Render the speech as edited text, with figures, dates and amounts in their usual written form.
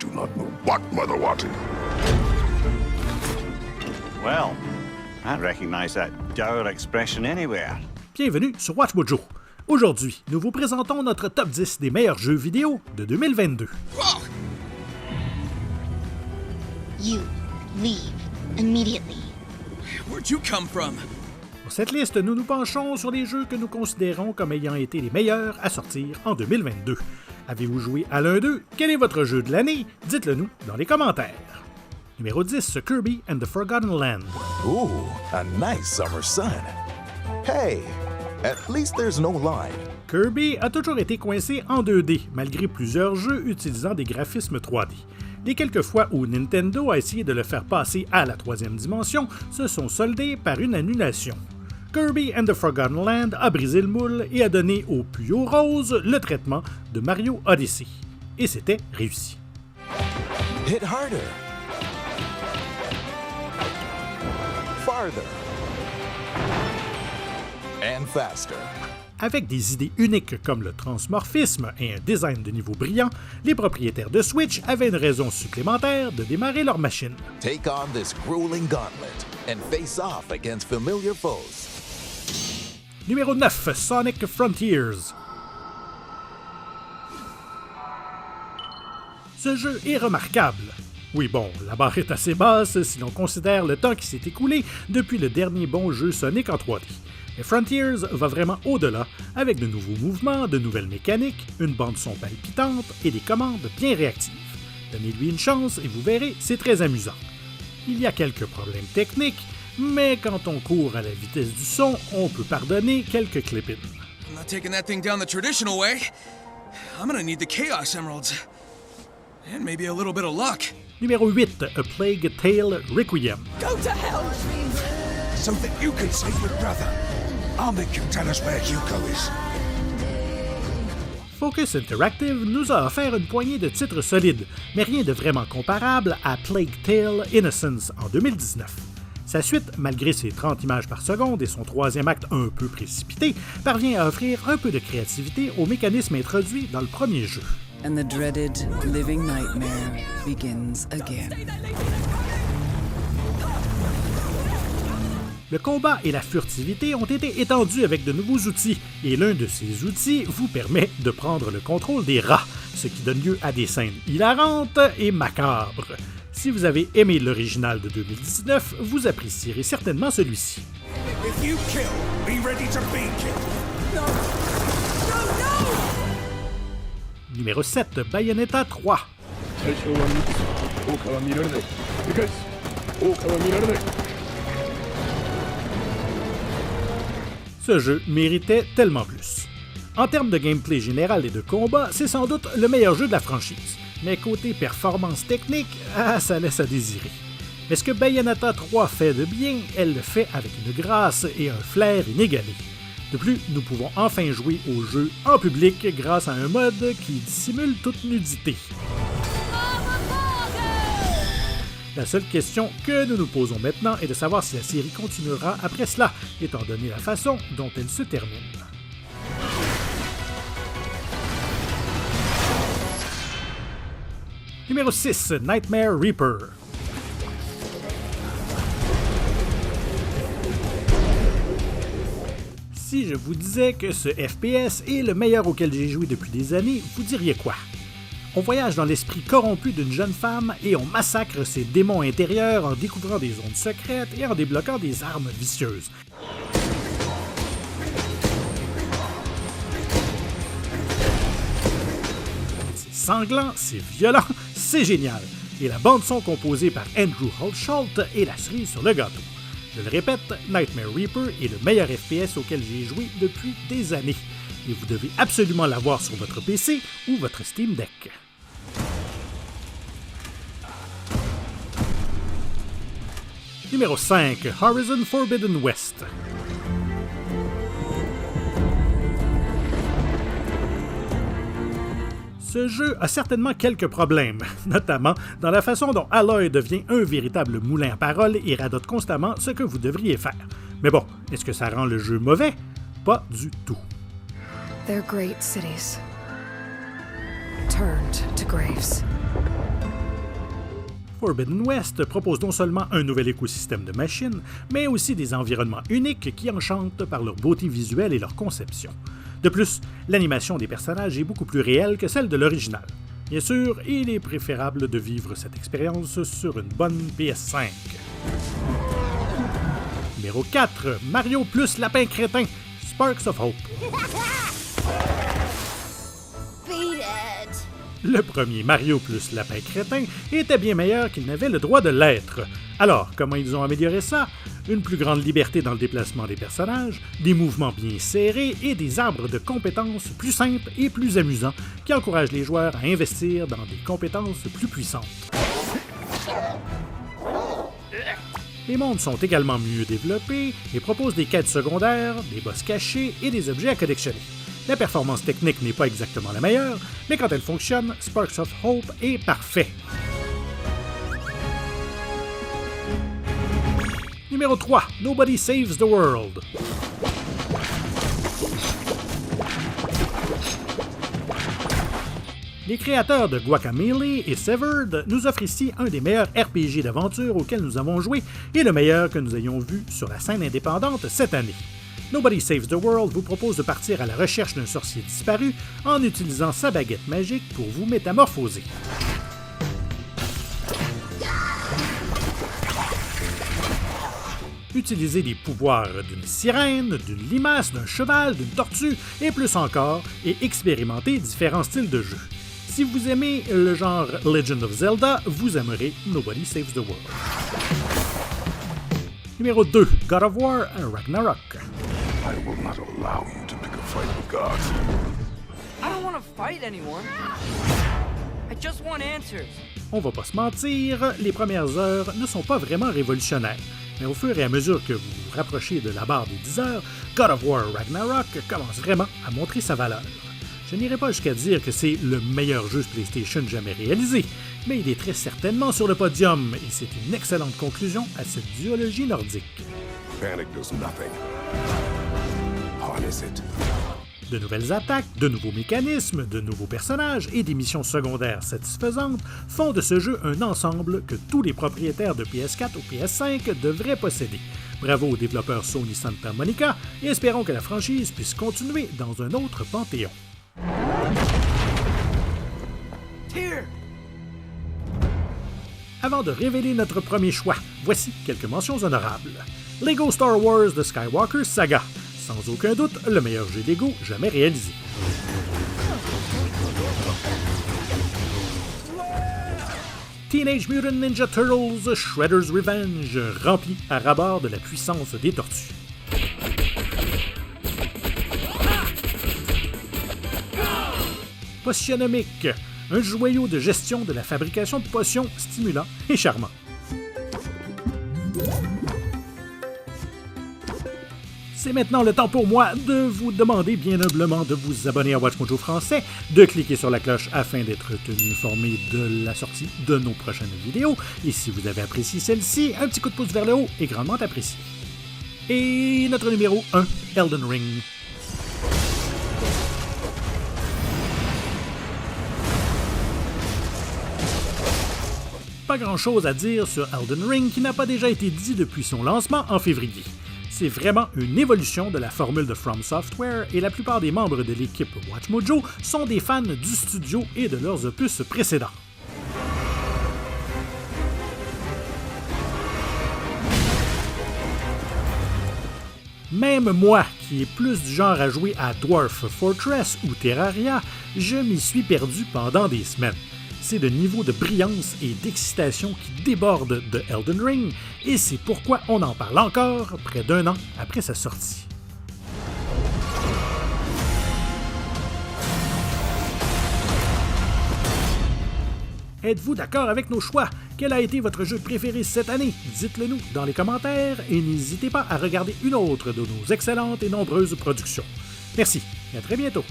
Do not know what, Mother Watty? Well, I recognize that dour expression anywhere. Bienvenue sur Watch Mojo. Aujourd'hui, nous vous présentons notre top 10 des meilleurs jeux vidéo de 2022. You leave immediately. Where'd you come from? Pour cette liste, nous nous penchons sur les jeux que nous considérons comme ayant été les meilleurs à sortir en 2022. Avez-vous joué à l'un d'eux? Quel est votre jeu de l'année? Dites-le nous dans les commentaires. Numéro 10, Kirby and the Forgotten Land. Ooh, a nice summer sun. Hey, at least there's no line. Kirby a toujours été coincé en 2D, malgré plusieurs jeux utilisant des graphismes 3D. Les quelques fois où Nintendo a essayé de le faire passer à la troisième dimension se sont soldés par une annulation. Kirby and the Forgotten Land a brisé le moule et a donné au Puyo Rose le traitement de Mario Odyssey. Et c'était réussi. Hit harder. Farther. And faster. Avec des idées uniques comme le transmorphisme et un design de niveau brillant, les propriétaires de Switch avaient une raison supplémentaire de démarrer leur machine. Take on this grueling gauntlet and face off against familiar foes. Numéro 9, Sonic Frontiers. Ce jeu est remarquable. Oui bon, la barre est assez basse si l'on considère le temps qui s'est écoulé depuis le dernier bon jeu Sonic en 3D. Mais Frontiers va vraiment au-delà, avec de nouveaux mouvements, de nouvelles mécaniques, une bande-son palpitante et des commandes bien réactives. Donnez-lui une chance et vous verrez, c'est très amusant. Il y a quelques problèmes techniques, mais quand on court à la vitesse du son, on peut pardonner quelques clip-ins. I'm not taking that thing down the traditional way. I'm gonna need the Chaos Emeralds. And maybe a little bit of luck. Numéro 8, A Plague Tale Requiem. Go to hell! So that you can save your brother. I'll make you tell us where Hugo is. Focus Interactive nous a offert une poignée de titres solides, mais rien de vraiment comparable à Plague Tale Innocence en 2019. Sa suite, malgré ses 30 images par seconde et son troisième acte un peu précipité, parvient à offrir un peu de créativité aux mécanismes introduits dans le premier jeu. And the dreaded living nightmare begins again. Le combat et la furtivité ont été étendus avec de nouveaux outils, et l'un de ces outils vous permet de prendre le contrôle des rats, ce qui donne lieu à des scènes hilarantes et macabres. Si vous avez aimé l'original de 2019, vous apprécierez certainement celui-ci. If you kill, be ready to be killed. Numéro 7, Bayonetta 3. Ce jeu méritait tellement plus. En termes de gameplay général et de combat, c'est sans doute le meilleur jeu de la franchise. Mais côté performance technique, ça laisse à désirer. Mais ce que Bayonetta 3 fait de bien, elle le fait avec une grâce et un flair inégalés. De plus, nous pouvons enfin jouer au jeu en public grâce à un mode qui dissimule toute nudité. La seule question que nous nous posons maintenant est de savoir si la série continuera après cela, étant donné la façon dont elle se termine. Numéro 6, Nightmare Reaper. Si je vous disais que ce FPS est le meilleur auquel j'ai joué depuis des années, vous diriez quoi? On voyage dans l'esprit corrompu d'une jeune femme et on massacre ses démons intérieurs en découvrant des zones secrètes et en débloquant des armes vicieuses. C'est sanglant, c'est violent, c'est génial. Et la bande-son composée par Andrew Holsholt est la cerise sur le gâteau. Je le répète, Nightmare Reaper est le meilleur FPS auquel j'ai joué depuis des années. Et vous devez absolument l'avoir sur votre PC ou votre Steam Deck. Numéro 5, Horizon Forbidden West. Ce jeu a certainement quelques problèmes, notamment dans la façon dont Aloy devient un véritable moulin à paroles et radote constamment ce que vous devriez faire. Mais bon, est-ce que ça rend le jeu mauvais? Pas du tout. They're great cities, turned to graves. Forbidden West propose non seulement un nouvel écosystème de machines, mais aussi des environnements uniques qui enchantent par leur beauté visuelle et leur conception. De plus, l'animation des personnages est beaucoup plus réelle que celle de l'original. Bien sûr, il est préférable de vivre cette expérience sur une bonne PS5. Numéro 4, Mario plus Lapin Crétin, Sparks of Hope. Beat it! Le premier Mario plus Lapin Crétin était bien meilleur qu'il n'avait le droit de l'être. Alors, comment ils ont amélioré ça? Une plus grande liberté dans le déplacement des personnages, des mouvements bien serrés et des arbres de compétences plus simples et plus amusants qui encouragent les joueurs à investir dans des compétences plus puissantes. Les mondes sont également mieux développés et proposent des quêtes secondaires, des boss cachés et des objets à collectionner. La performance technique n'est pas exactement la meilleure, mais quand elle fonctionne, Sparks of Hope est parfait. Numéro 3, Nobody Saves the World. Les créateurs de Guacamelee et Severed nous offrent ici un des meilleurs RPG d'aventure auxquels nous avons joué et le meilleur que nous ayons vu sur la scène indépendante cette année. Nobody Saves the World vous propose de partir à la recherche d'un sorcier disparu en utilisant sa baguette magique pour vous métamorphoser. Utilisez les pouvoirs d'une sirène, d'une limace, d'un cheval, d'une tortue et plus encore, et expérimentez différents styles de jeu. Si vous aimez le genre Legend of Zelda, vous aimerez Nobody Saves the World. Numéro 2, God of War Ragnarok. I will not allow you to pick a fight with gods. I don't want to fight anyone. I just want answers. On va pas se mentir, les premières heures ne sont pas vraiment révolutionnaires. Mais au fur et à mesure que vous vous rapprochez de la barre des 10 heures, God of War Ragnarok commence vraiment à montrer sa valeur. Je n'irai pas jusqu'à dire que c'est le meilleur jeu PlayStation jamais réalisé, mais il est très certainement sur le podium et c'est une excellente conclusion à cette duologie nordique. Panic does nothing. Harness it. De nouvelles attaques, de nouveaux mécanismes, de nouveaux personnages et des missions secondaires satisfaisantes font de ce jeu un ensemble que tous les propriétaires de PS4 ou PS5 devraient posséder. Bravo aux développeurs Sony Santa Monica et espérons que la franchise puisse continuer dans un autre panthéon. Here. Avant de révéler notre premier choix, voici quelques mentions honorables. Lego Star Wars The Skywalker Saga. Sans aucun doute, le meilleur jeu Lego jamais réalisé. Teenage Mutant Ninja Turtles Shredder's Revenge, rempli à ras-bord de la puissance des tortues. Potionomique, un joyau de gestion de la fabrication de potions stimulant et charmant. C'est maintenant le temps pour moi de vous demander bien humblement de vous abonner à WatchMojo Français, de cliquer sur la cloche afin d'être tenu informé de la sortie de nos prochaines vidéos. Et si vous avez apprécié celle-ci, un petit coup de pouce vers le haut est grandement apprécié. Et notre numéro 1, Elden Ring. Pas grand-chose à dire sur Elden Ring qui n'a pas déjà été dit depuis son lancement en février. C'est vraiment une évolution de la formule de From Software et la plupart des membres de l'équipe WatchMojo sont des fans du studio et de leurs opus précédents. Même moi, qui est plus du genre à jouer à Dwarf Fortress ou Terraria, je m'y suis perdu pendant des semaines. C'est le niveau de brillance et d'excitation qui déborde de Elden Ring, et c'est pourquoi on en parle encore près d'un an après sa sortie. Êtes-vous d'accord avec nos choix? Quel a été votre jeu préféré cette année? Dites-le nous dans les commentaires et n'hésitez pas à regarder une autre de nos excellentes et nombreuses productions. Merci et à très bientôt!